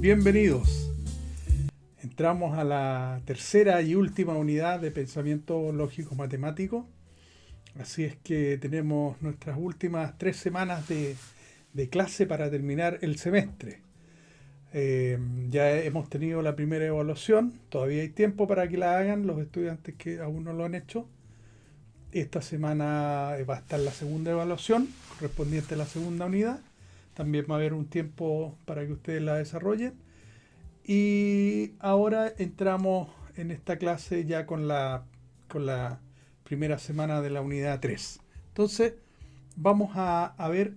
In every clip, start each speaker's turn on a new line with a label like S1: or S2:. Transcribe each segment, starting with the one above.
S1: Bienvenidos. Entramos a la tercera y última unidad de pensamiento lógico matemático. Así es que tenemos nuestras últimas 3 semanas de clase para terminar el semestre. Ya hemos tenido la primera evaluación, todavía hay tiempo para que la hagan los estudiantes que aún no lo han hecho. Esta semana va a estar la segunda evaluación correspondiente a la segunda unidad. También va a haber un tiempo para que ustedes la desarrollen. Y ahora entramos en esta clase ya con la primera semana de la unidad 3. Entonces, vamos a ver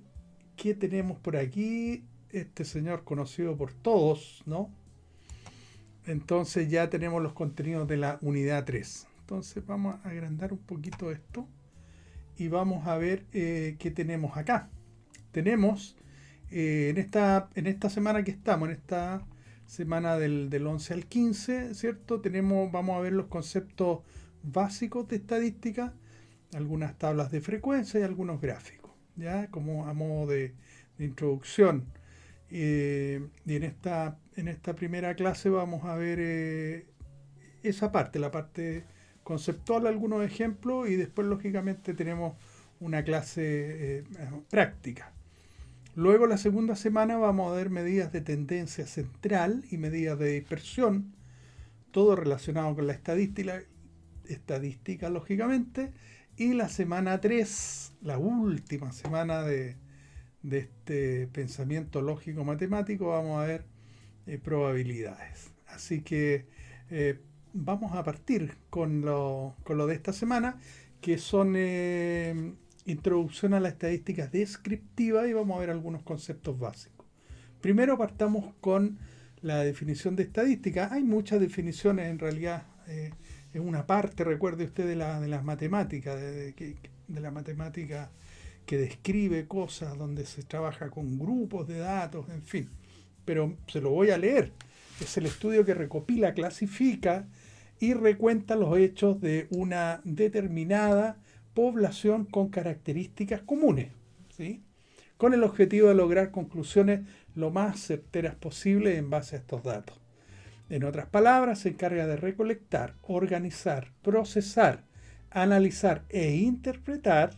S1: qué tenemos por aquí. Este señor conocido por todos, ¿no? Entonces ya tenemos los contenidos de la unidad 3. Entonces vamos a agrandar un poquito esto y vamos a ver qué tenemos acá. Tenemos en esta semana que estamos, en esta semana del 11 al 15, ¿cierto? Vamos a ver los conceptos básicos de estadística, algunas tablas de frecuencia y algunos gráficos, ¿ya? Como a modo de introducción. Y en esta primera clase vamos a ver esa parte, la parte conceptual, algunos ejemplos, y después lógicamente tenemos una clase práctica. Luego la segunda semana vamos a ver medidas de tendencia central y medidas de dispersión, todo relacionado con la estadística lógicamente. Y la semana 3, la última semana de este pensamiento lógico matemático, vamos a ver probabilidades. Así que vamos a partir con lo de esta semana, que son introducción a la estadística descriptiva, y vamos a ver algunos conceptos básicos. Primero partamos con la definición de estadística. Hay muchas definiciones, en realidad es una parte, recuerde usted, de las matemáticas, de la matemática que describe cosas, donde se trabaja con grupos de datos, en fin. Pero se lo voy a leer. Es el estudio que recopila, clasifica y recuenta los hechos de una determinada población con características comunes, ¿sí? Con el objetivo de lograr conclusiones lo más certeras posible en base a estos datos. En otras palabras, se encarga de recolectar, organizar, procesar, analizar e interpretar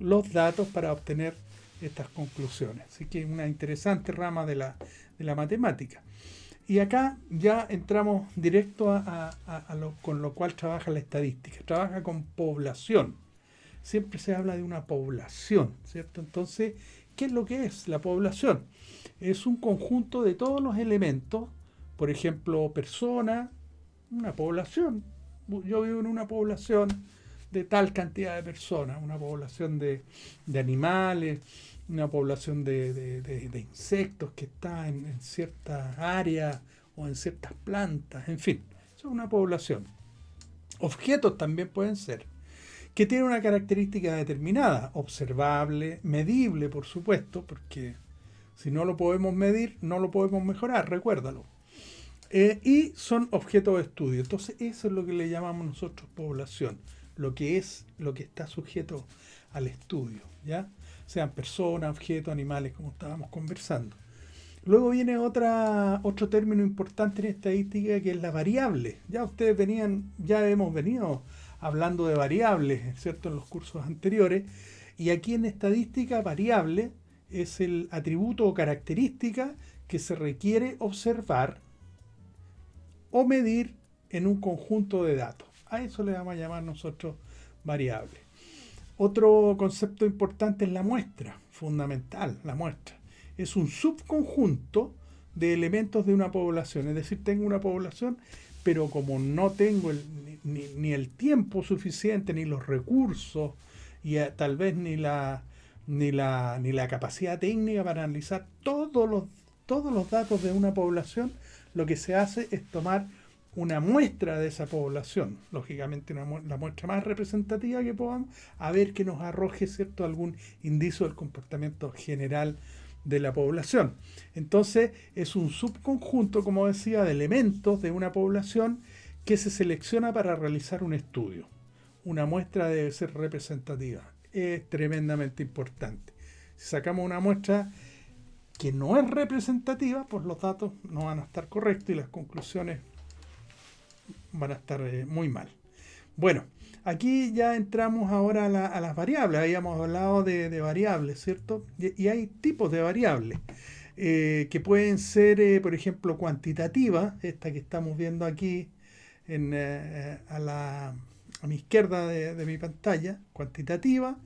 S1: los datos para obtener estas conclusiones. Así que es una interesante rama de la matemática. Y acá ya entramos directo con lo cual trabaja la estadística. Trabaja con población. Siempre se habla de una población, ¿cierto? Entonces, ¿qué es lo que es la población? Es un conjunto de todos los elementos, por ejemplo, persona, una población. Yo vivo en una población de tal cantidad de personas, una población de animales, una población de insectos que está en ciertas áreas o en ciertas plantas, en fin, eso es una población. Objetos también pueden ser, que tienen una característica determinada, observable, medible, por supuesto, porque si no lo podemos medir, no lo podemos mejorar, recuérdalo. Y son objetos de estudio. Entonces eso es lo que le llamamos nosotros población, lo que está sujeto al estudio, ¿ya? Sean personas, objetos, animales, como estábamos conversando. Luego viene otro término importante en estadística, que es la variable. Ya hemos venido hablando de variables, ¿cierto?, en los cursos anteriores. Y aquí en estadística, variable es el atributo o característica que se requiere observar o medir en un conjunto de datos. A eso le vamos a llamar nosotros variable. Otro concepto importante es la muestra, fundamental, la muestra. Es un subconjunto de elementos de una población. Es decir, tengo una población, pero como no tengo ni el tiempo suficiente, ni los recursos, y tal vez ni la capacidad técnica para analizar todos los datos de una población, lo que se hace es tomar una muestra de esa población, lógicamente la muestra más representativa que podamos, a ver que nos arroje, ¿cierto?, algún indicio del comportamiento general de la población. Entonces es un subconjunto, como decía, de elementos de una población que se selecciona para realizar un estudio. Una muestra debe ser representativa. Es tremendamente importante. Si sacamos una muestra que no es representativa, pues los datos no van a estar correctos y las conclusiones van a estar muy mal. Bueno, aquí ya entramos ahora a las variables. Habíamos hablado de variables, ¿cierto? Y hay tipos de variables que pueden ser, por ejemplo, cuantitativas, esta que estamos viendo aquí a mi izquierda de mi pantalla, cuantitativa.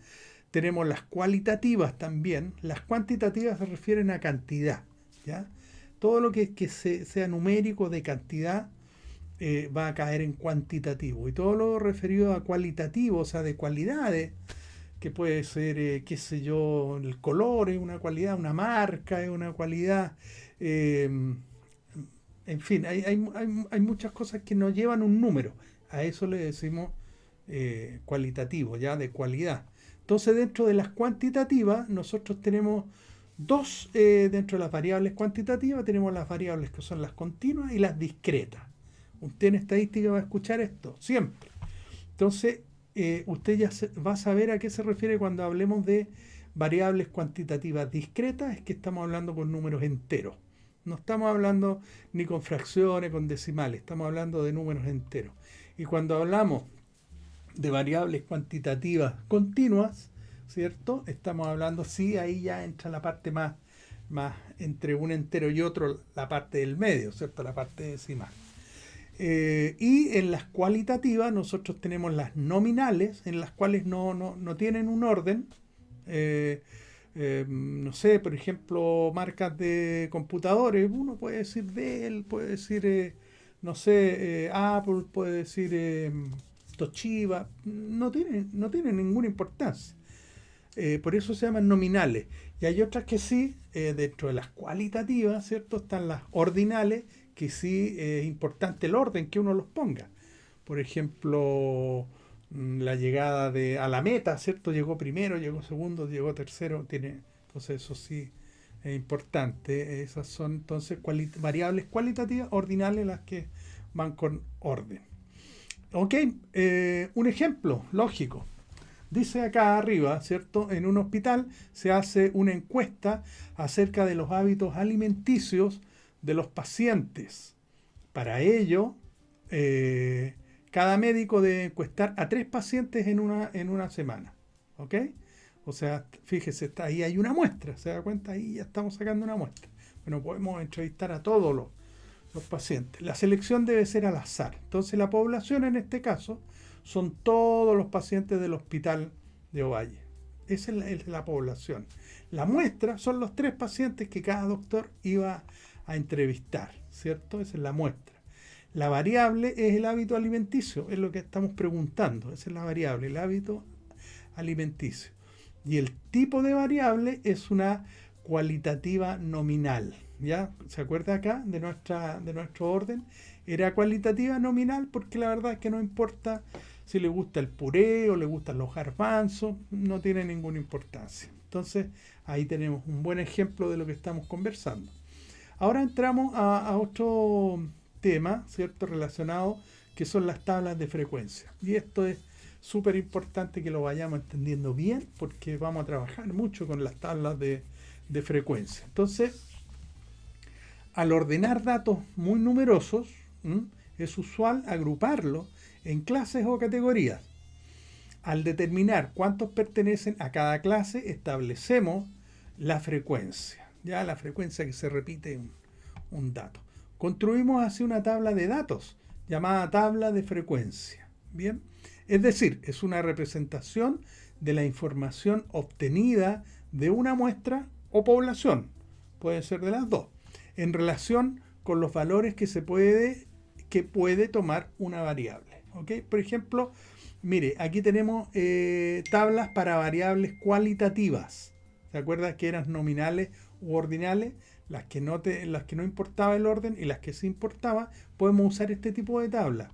S1: Tenemos las cualitativas también. Las cuantitativas se refieren a cantidad, ¿ya? Todo lo que sea numérico de cantidad va a caer en cuantitativo. Y todo lo referido a cualitativo, o sea, de cualidades, que puede ser, qué sé yo, el color es una cualidad, una marca es una cualidad. En fin, hay muchas cosas que no llevan un número. A eso le decimos cualitativo, ya de cualidad. Entonces, dentro de las cuantitativas, nosotros tenemos dentro de las variables cuantitativas, tenemos las variables que son las continuas y las discretas. Usted en estadística va a escuchar esto, siempre. Entonces, usted ya va a saber a qué se refiere cuando hablemos de variables cuantitativas discretas, es que estamos hablando con números enteros. No estamos hablando ni con fracciones, con decimales, estamos hablando de números enteros. Y cuando hablamos de variables cuantitativas continuas, ¿cierto? Estamos hablando, sí, ahí ya entra la parte más entre un entero y otro, la parte del medio, ¿cierto? La parte decimal. Y en las cualitativas nosotros tenemos las nominales, en las cuales no tienen un orden. No sé, por ejemplo, marcas de computadores, uno puede decir Dell, puede decir, no sé, Apple, puede decir Toshiba, no tienen ninguna importancia. Por eso se llaman nominales. Y hay otras que sí, dentro de las cualitativas, ¿cierto? Están las ordinales, que sí es importante el orden que uno los ponga. Por ejemplo, la llegada a la meta, ¿cierto? Llegó primero, llegó segundo, llegó tercero, entonces eso sí es importante. Esas son entonces variables cualitativas, ordinales, las que van con orden. Ok, un ejemplo lógico. Dice acá arriba, ¿cierto? En un hospital se hace una encuesta acerca de los hábitos alimenticios de los pacientes. Para ello, cada médico debe encuestar a 3 pacientes en una semana. ¿Ok? O sea, fíjese, ahí hay una muestra. ¿Se da cuenta? Ahí ya estamos sacando una muestra. Bueno, podemos entrevistar a todos los pacientes. La selección debe ser al azar. Entonces, la población en este caso son todos los pacientes del hospital de Ovalle. Esa es la población. La muestra son los 3 pacientes que cada doctor iba a entrevistar, ¿cierto? Esa es la muestra. La variable es el hábito alimenticio, es lo que estamos preguntando. Esa es la variable, el hábito alimenticio. Y el tipo de variable es una cualitativa nominal. ¿Ya? ¿Se acuerda acá de nuestro orden? Era cualitativa nominal porque la verdad es que no importa si le gusta el puré o le gustan los garbanzos, no tiene ninguna importancia. Entonces, ahí tenemos un buen ejemplo de lo que estamos conversando. Ahora entramos a otro tema, ¿cierto? Relacionado, que son las tablas de frecuencia. Y esto es súper importante que lo vayamos entendiendo bien porque vamos a trabajar mucho con las tablas de frecuencia. Entonces, al ordenar datos muy numerosos, es usual agruparlos en clases o categorías. Al determinar cuántos pertenecen a cada clase, establecemos la frecuencia. Ya la frecuencia que se repite un dato. Construimos así una tabla de datos llamada tabla de frecuencia. Bien, es decir, es una representación de la información obtenida de una muestra o población. Puede ser de las dos. En relación con los valores que puede tomar una variable. ¿Okay? Por ejemplo, mire, aquí tenemos tablas para variables cualitativas. ¿Se acuerdan que eran nominales u ordinales? Las que no importaba el orden y las que sí importaba, podemos usar este tipo de tabla.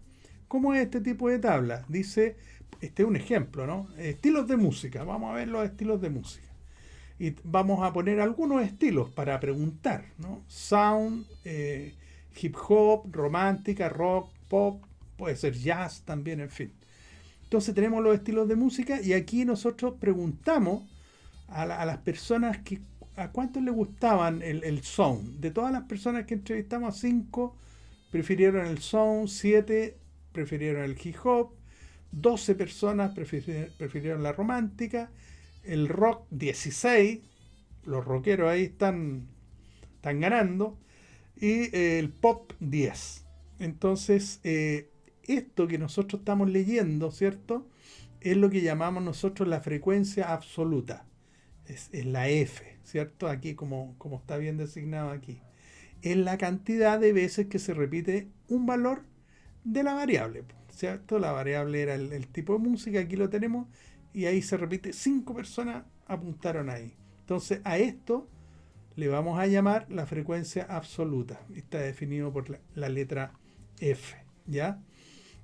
S1: ¿Cómo es este tipo de tabla? Dice, este es un ejemplo, ¿no? Estilos de música. Vamos a ver los estilos de música. Y vamos a poner algunos estilos para preguntar, ¿no? Sound, hip hop, romántica, rock, pop, puede ser jazz también, en fin. Entonces tenemos los estilos de música y aquí nosotros preguntamos a las personas ¿a cuántos le gustaban el sound? De todas las personas que entrevistamos, a 5 prefirieron el sound, 7 prefirieron el hip hop, 12 personas prefirieron la romántica, el rock 16, los rockeros ahí están ganando, y el pop 10. Entonces, esto que nosotros estamos leyendo, ¿cierto? Es lo que llamamos nosotros la frecuencia absoluta. Es la F, ¿cierto? Aquí como está bien designado aquí. Es la cantidad de veces que se repite un valor de la variable, ¿cierto? La variable era el tipo de música, aquí lo tenemos, y ahí se repite, 5 personas apuntaron ahí. Entonces a esto le vamos a llamar la frecuencia absoluta. Está definido por la letra F, ¿ya?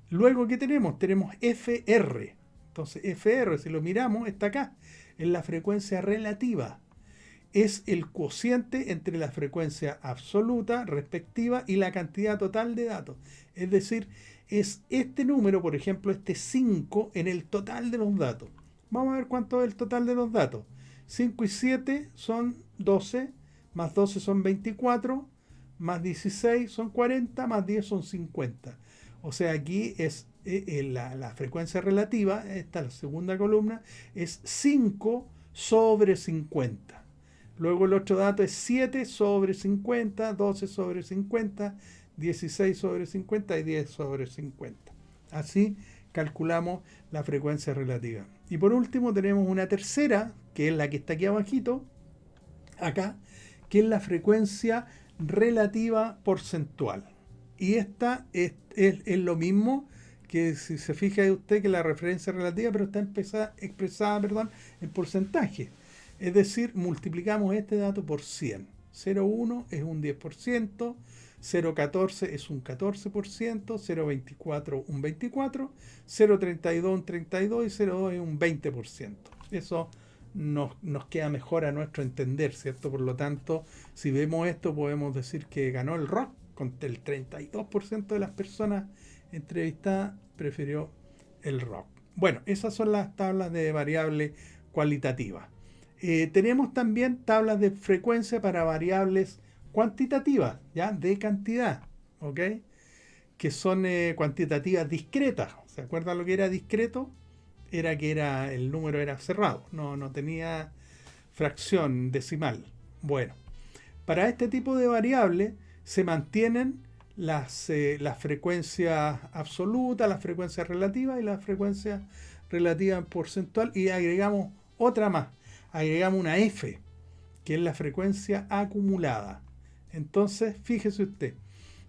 S1: Luego, ¿qué tenemos? Tenemos FR. Entonces FR, si lo miramos, está acá. Es la frecuencia relativa. Es el cociente entre la frecuencia absoluta respectiva y la cantidad total de datos. Es decir, es este número, por ejemplo, este 5 en el total de los datos. Vamos a ver cuánto es el total de los datos. 5 y 7 son 12, más 12 son 24, más 16 son 40, más 10 son 50. O sea, aquí es la frecuencia relativa, esta la segunda columna, es 5 sobre 50. Luego el otro dato es 7 sobre 50, 12 sobre 50, 16 sobre 50 y 10 sobre 50. Así calculamos la frecuencia relativa. Y por último tenemos una tercera, que es la que está aquí abajito, acá, que es la frecuencia relativa porcentual. Y esta es lo mismo que, si se fija usted, que la referencia relativa, pero está expresada en porcentaje. Es decir, multiplicamos este dato por 100. 0,1 es un 10%, 0,14 es un 14%, 0,24 un 24%, 0,32 un 32% y 0,2 es un 20%. Eso nos queda mejor a nuestro entender, ¿cierto? Por lo tanto, si vemos esto, podemos decir que ganó el rock, con el 32% de las personas entrevistadas prefirió el rock. Bueno, esas son las tablas de variable cualitativa. Tenemos también tablas de frecuencia para variables cuantitativas, ¿ya? De cantidad, ¿ok? Que son cuantitativas discretas. ¿Se acuerdan lo que era discreto? Era que el número era cerrado, no tenía fracción decimal. Bueno, para este tipo de variables se mantienen las frecuencias absolutas, las frecuencias relativas y las frecuencias relativas porcentual, y agregamos otra más. Agregamos una F, que es la frecuencia acumulada. Entonces, fíjese usted,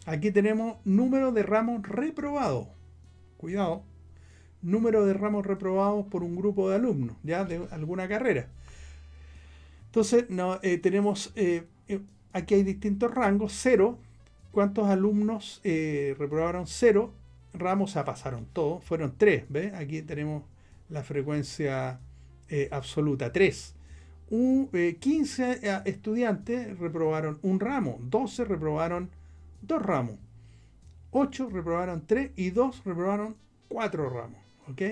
S1: aquí tenemos número de ramos reprobados. Cuidado, número de ramos reprobados por un grupo de alumnos, ya de alguna carrera. Entonces, tenemos, aquí hay distintos rangos. 0, ¿cuántos alumnos reprobaron 0? Ramos pasaron todos, fueron 3, ¿ves? Aquí tenemos la frecuencia absoluta, 3. 15 estudiantes reprobaron un ramo, 12 reprobaron 2 ramos, 8 reprobaron 3 y 2 reprobaron 4 ramos, ¿ok?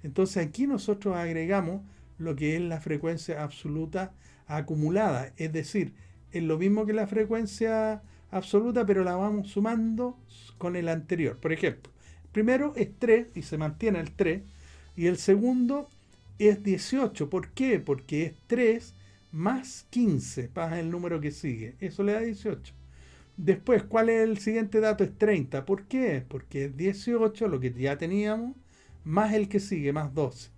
S1: Entonces aquí nosotros agregamos lo que es la frecuencia absoluta acumulada, es decir, es lo mismo que la frecuencia absoluta, pero la vamos sumando con el anterior. Por ejemplo, el primero es 3 y se mantiene el 3, y el segundo es 18. ¿Por qué? Porque es 3 más 15, pasa el número que sigue. Eso le da 18. Después, ¿cuál es el siguiente dato? Es 30. ¿Por qué? Porque es 18, lo que ya teníamos, más el que sigue, más 12.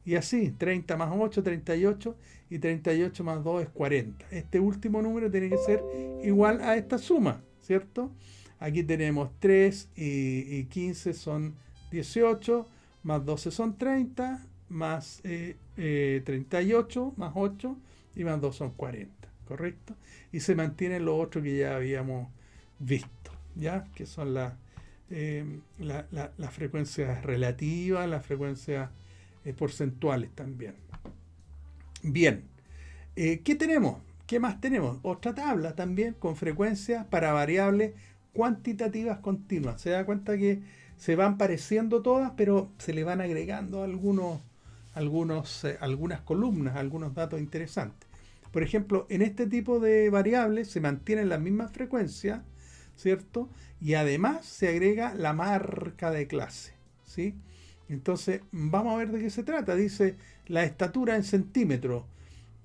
S1: Y así, 30 más 8, 38, y 38 más 2 es 40. Este último número tiene que ser igual a esta suma, ¿cierto? Aquí tenemos 3 y 15 son 18, más 12 son 30, más 38, más 8, y más 2 son 40, ¿correcto? Y se mantienen los otros que ya habíamos visto, ¿ya? Que son las frecuencias relativas, las frecuencias porcentuales también. Bien, ¿qué tenemos? ¿Qué más tenemos? Otra tabla también con frecuencias para variables cuantitativas continuas. Se da cuenta que se van pareciendo todas, pero se le van agregando algunas columnas, algunos datos interesantes. Por ejemplo, en este tipo de variables se mantienen las mismas frecuencias, ¿cierto? Y además se agrega la marca de clase, ¿sí? Entonces, vamos a ver de qué se trata. Dice la estatura en centímetros.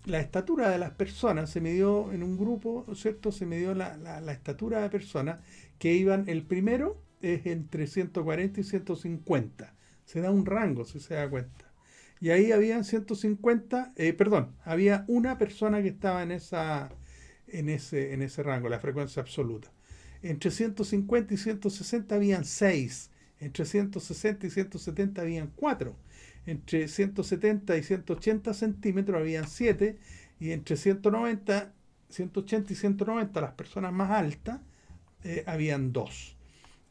S1: La estatura de las personas se midió en un grupo, ¿cierto? Se midió la estatura de personas que iban, el primero es entre 140 y 150. Se da un rango, si se da cuenta. Y ahí habían 150, había una persona que estaba en ese rango, la frecuencia absoluta. Entre 150 y 160 habían 6. Entre 160 y 170 habían 4. Entre 170 y 180 centímetros habían 7. Y entre 180 y 190, las personas más altas, habían 2.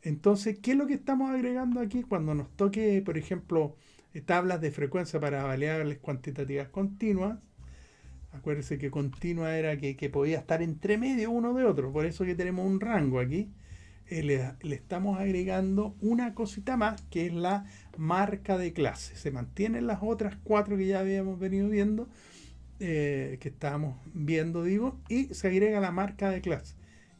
S1: Entonces, ¿qué es lo que estamos agregando aquí cuando nos toque, por ejemplo, tablas de frecuencia para variables cuantitativas continuas? Acuérdense que continua era que podía estar entre medio uno de otro, por eso que tenemos un rango aquí. Le estamos agregando una cosita más, que es la marca de clase. Se mantienen las otras 4 que ya habíamos venido viendo, que estábamos viendo, digo, y se agrega la marca de clase,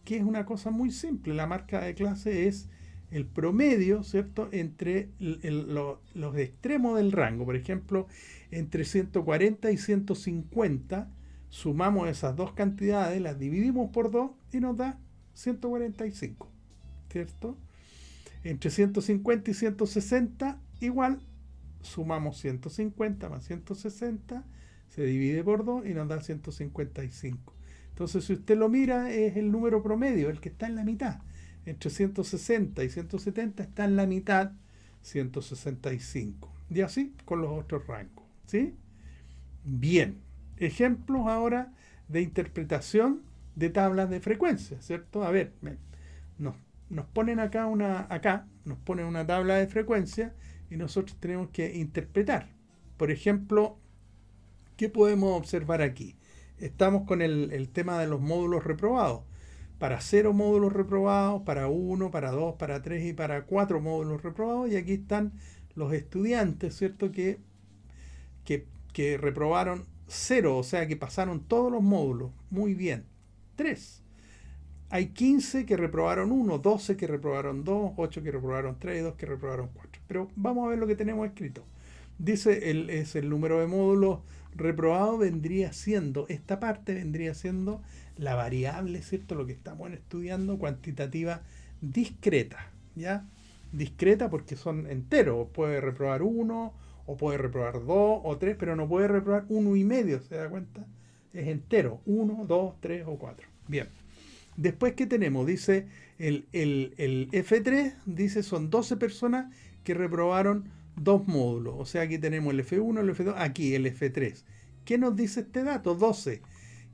S1: que es una cosa muy simple. La marca de clase es el promedio, ¿cierto?, entre los extremos del rango. Por ejemplo, entre 140 y 150, sumamos esas dos cantidades, las dividimos por 2 y nos da 145, ¿cierto? Entre 150 y 160, igual, sumamos 150 más 160, se divide por 2 y nos da 155. Entonces, si usted lo mira, es el número promedio, el que está en la mitad. Entre 160 y 170 está en la mitad, 165. Y así con los otros rangos, ¿sí? Bien, ejemplos ahora de interpretación de tablas de frecuencia, ¿cierto? A ver, nos ponen nos ponen una tabla de frecuencia y nosotros tenemos que interpretar. Por ejemplo, ¿qué podemos observar aquí? Estamos con el tema de los módulos reprobados. Para 0 módulos reprobados, para 1, para 2, para 3 y para 4 módulos reprobados. Y aquí están los estudiantes, ¿cierto?, que reprobaron 0, o sea que pasaron todos los módulos. Muy bien. 3. Hay 15 que reprobaron 1, 12 que reprobaron 2, 8 que reprobaron 3 y 2 que reprobaron 4. Pero vamos a ver lo que tenemos escrito. Dice, es el número de módulos reprobados, esta parte vendría siendo la variable, ¿cierto?, lo que estamos estudiando, cuantitativa discreta, ¿ya? Discreta porque son enteros, puede reprobar 1, o puede reprobar 2 o 3, pero no puede reprobar 1 y medio, ¿se da cuenta? Es entero, 1, 2, 3 o 4. Bien. Después, ¿qué tenemos? Dice, el F3, dice, son 12 personas que reprobaron 2 módulos. O sea, aquí tenemos el F1, el F2, aquí el F3. ¿Qué nos dice este dato? 12.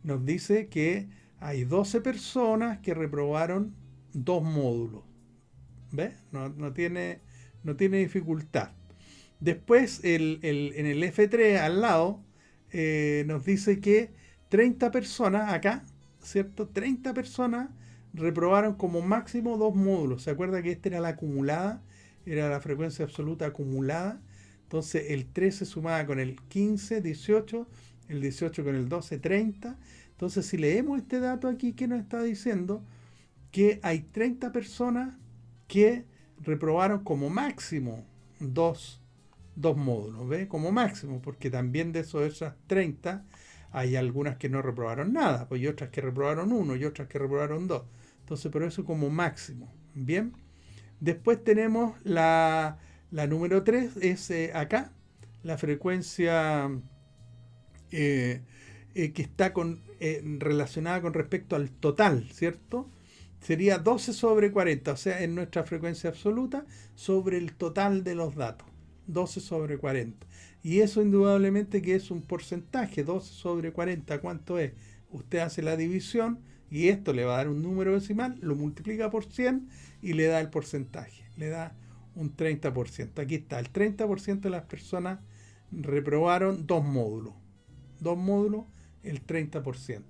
S1: Nos dice que hay 12 personas que reprobaron 2 módulos. ¿Ves? No tiene dificultad. Después, en el F3 al lado, nos dice que 30 personas acá, ¿cierto? 30 personas reprobaron como máximo 2 módulos. ¿Se acuerda que esta era la acumulada? Era la frecuencia absoluta acumulada. Entonces el 13 sumaba con el 15, 18, el 18 con el 12, 30. Entonces, si leemos este dato aquí, ¿qué nos está diciendo? Que hay 30 personas que reprobaron como máximo 2 módulos, ¿ve? Como máximo, porque también de esas 30 hay algunas que no reprobaron nada, pues, y otras que reprobaron 1 y otras que reprobaron 2. Entonces, por eso como máximo. Bien. Después tenemos la número 3, es acá, la frecuencia que está relacionada con respecto al total, ¿cierto? Sería 12 sobre 40, o sea, en nuestra frecuencia absoluta, sobre el total de los datos. 12 sobre 40. Y eso indudablemente que es un porcentaje. 12 sobre 40, ¿cuánto es? Usted hace la división y esto le va a dar un número decimal, lo multiplica por 100 y le da el porcentaje. Le da un 30%. Aquí está, el 30% de las personas reprobaron 2 módulos. 2 módulos, el 30%.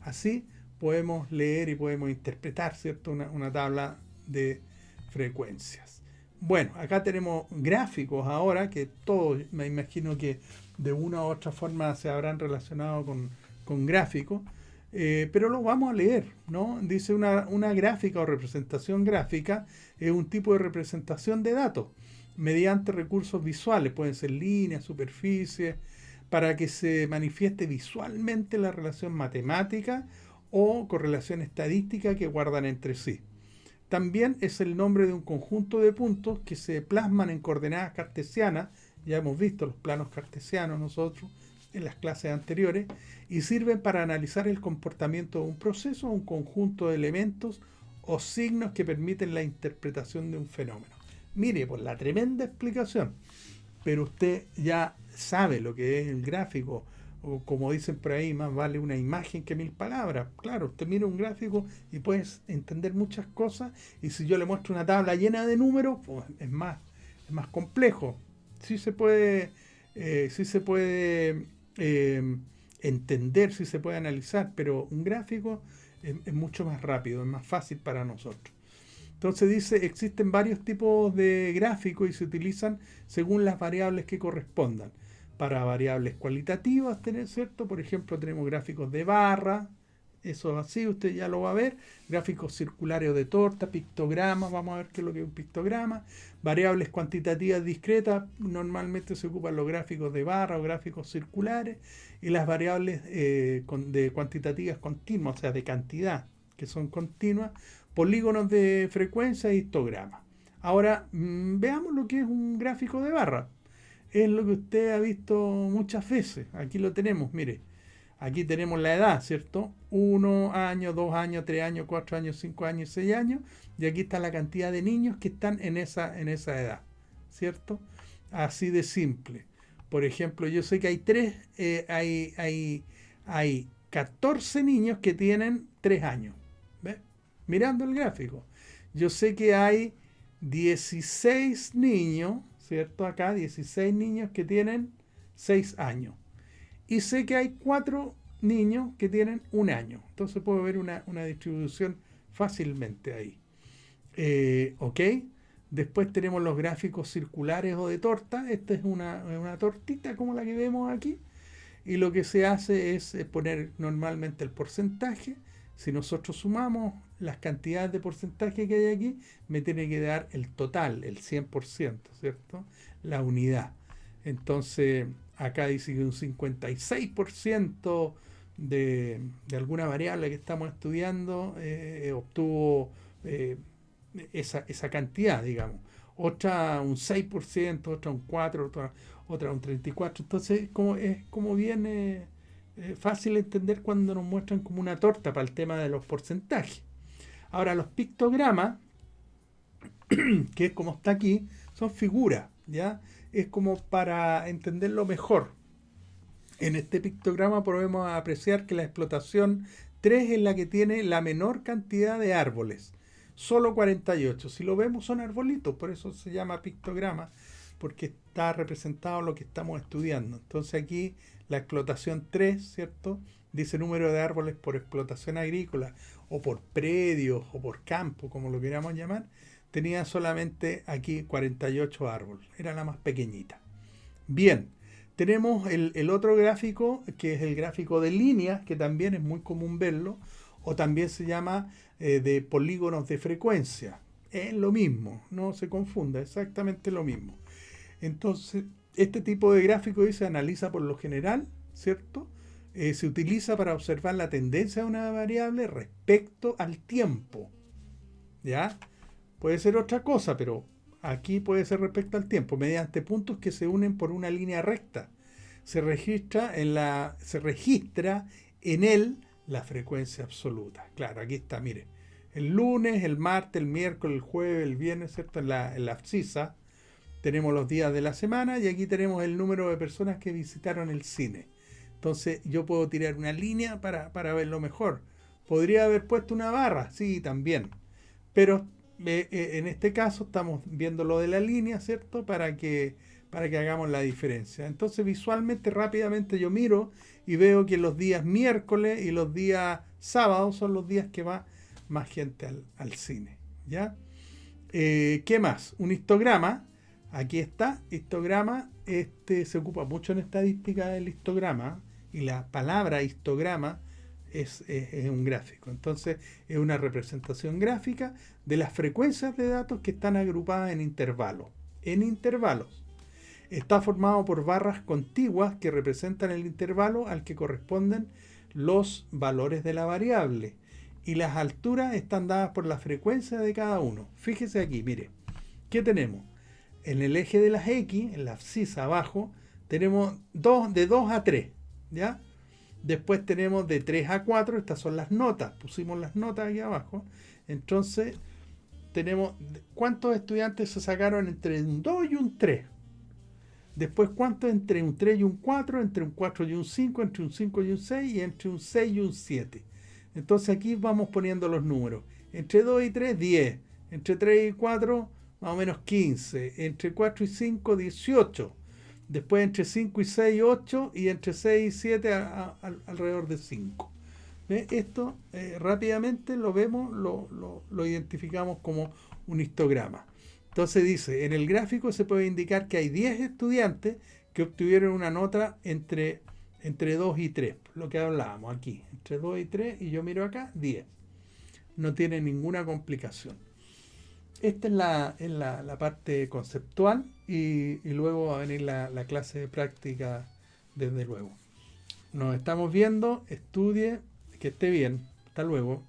S1: Así podemos leer y podemos interpretar, ¿cierto?, una tabla de frecuencias. Bueno, acá tenemos gráficos ahora que todos, me imagino que de una u otra forma se habrán relacionado con gráfico, pero lo vamos a leer, ¿no? Dice una gráfica o representación gráfica es un tipo de representación de datos mediante recursos visuales, pueden ser líneas, superficies, para que se manifieste visualmente la relación matemática o correlación estadística que guardan entre sí. También es el nombre de un conjunto de puntos que se plasman en coordenadas cartesianas, ya hemos visto los planos cartesianos nosotros en las clases anteriores, y sirven para analizar el comportamiento de un proceso o un conjunto de elementos o signos que permiten la interpretación de un fenómeno. Mire, por la tremenda explicación, pero usted ya sabe lo que es el gráfico, o como dicen por ahí, más vale una imagen que 1000 palabras. Claro, usted mira un gráfico y puedes entender muchas cosas, y si yo le muestro una tabla llena de números, pues es más complejo. Sí se puede entender, sí se puede analizar, pero un gráfico es mucho más rápido, es más fácil para nosotros. Entonces dice, existen varios tipos de gráficos y se utilizan según las variables que correspondan. Para variables cualitativas, ¿cierto? Por ejemplo, tenemos gráficos de barra, eso así, usted ya lo va a ver, gráficos circulares o de torta, pictogramas, vamos a ver qué es lo que es un pictograma, variables cuantitativas discretas, normalmente se ocupan los gráficos de barra o gráficos circulares, y las variables de cuantitativas continuas, o sea, de cantidad, que son continuas, polígonos de frecuencia e histogramas. Ahora, veamos lo que es un gráfico de barra. Es lo que usted ha visto muchas veces. Aquí lo tenemos, mire. Aquí tenemos la edad, ¿cierto? 1 año, 2 años, 3 años, 4 años, 5 años, 6 años. Y aquí está la cantidad de niños que están en esa edad, ¿cierto? Así de simple. Por ejemplo, yo sé que hay 14 niños que tienen 3 años. ¿Ves? Mirando el gráfico. Yo sé que hay 16 niños, ¿cierto? Acá 16 niños que tienen 6 años. Y sé que hay 4 niños que tienen 1 año. Entonces puedo ver una distribución fácilmente ahí. ¿Ok? Después tenemos los gráficos circulares o de torta. Esta es una tortita como la que vemos aquí. Y lo que se hace es poner normalmente el porcentaje. Si nosotros sumamos las cantidades de porcentaje que hay aquí, me tiene que dar el total, el 100%, ¿cierto? La unidad. Entonces, acá dice que un 56% de alguna variable que estamos estudiando obtuvo esa cantidad, digamos. Otra un 6%, otra un 4%, otra un 34%. Entonces, es como viene fácil entender cuando nos muestran como una torta para el tema de los porcentajes. Ahora, los pictogramas, que es como está aquí, son figuras, ¿ya? Es como para entenderlo mejor. En este pictograma podemos apreciar que la explotación 3 es la que tiene la menor cantidad de árboles, solo 48. Si lo vemos son arbolitos, por eso se llama pictograma, porque está representado lo que estamos estudiando. Entonces aquí la explotación 3, ¿cierto? Dice número de árboles por explotación agrícola, o por predios, o por campo, como lo queramos llamar, tenía solamente aquí 48 árboles. Era la más pequeñita. Bien, tenemos el otro gráfico, que es el gráfico de líneas, que también es muy común verlo, o también se llama de polígonos de frecuencia. Es lo mismo, no se confunda, exactamente lo mismo. Entonces, este tipo de gráfico se analiza por lo general, ¿cierto? Se utiliza para observar la tendencia de una variable respecto al tiempo. ¿Ya? Puede ser otra cosa, pero aquí puede ser respecto al tiempo, mediante puntos que se unen por una línea recta. Se registra en él la frecuencia absoluta. Claro, aquí está, mire. El lunes, el martes, el miércoles, el jueves, el viernes, ¿cierto? En la abscisa tenemos los días de la semana y aquí tenemos el número de personas que visitaron el cine. Entonces yo puedo tirar una línea para verlo mejor. ¿Podría haber puesto una barra? Sí, también. Pero en este caso estamos viendo lo de la línea, ¿cierto? Para que hagamos la diferencia. Entonces visualmente, rápidamente yo miro y veo que los días miércoles y los días sábados son los días que va más gente al cine. ¿Ya? ¿Qué más? Un histograma. Aquí está, histograma. Se ocupa mucho en estadística del histograma. y la palabra histograma es un gráfico. Entonces es una representación gráfica de las frecuencias de datos que están agrupadas en intervalos. En intervalos. Está formado por barras contiguas que representan el intervalo al que corresponden los valores de la variable. Y las alturas están dadas por la frecuencia de cada uno. Fíjese aquí, mire. ¿Qué tenemos? En el eje de las X, en la abscisa abajo, tenemos de 2 a 3. ¿Ya? Después tenemos de 3 a 4, estas son las notas, pusimos las notas aquí abajo. Entonces, tenemos cuántos estudiantes se sacaron entre un 2 y un 3. Después, cuántos entre un 3 y un 4, entre un 4 y un 5, entre un 5 y un 6 y entre un 6 y un 7. Entonces aquí vamos poniendo los números. Entre 2 y 3, 10. Entre 3 y 4, más o menos 15. Entre 4 y 5, 18. Después entre 5 y 6, 8. Y entre 6 y 7, alrededor de 5. ¿Ve? Esto rápidamente lo vemos, lo identificamos como un histograma. Entonces dice, en el gráfico se puede indicar que hay 10 estudiantes que obtuvieron una nota entre 2 y 3. Lo que hablábamos aquí, entre 2 y 3, y yo miro acá, 10. No tiene ninguna complicación. Esta es la parte conceptual y luego va a venir la clase de práctica, desde luego. Nos estamos viendo, estudie, que esté bien. Hasta luego.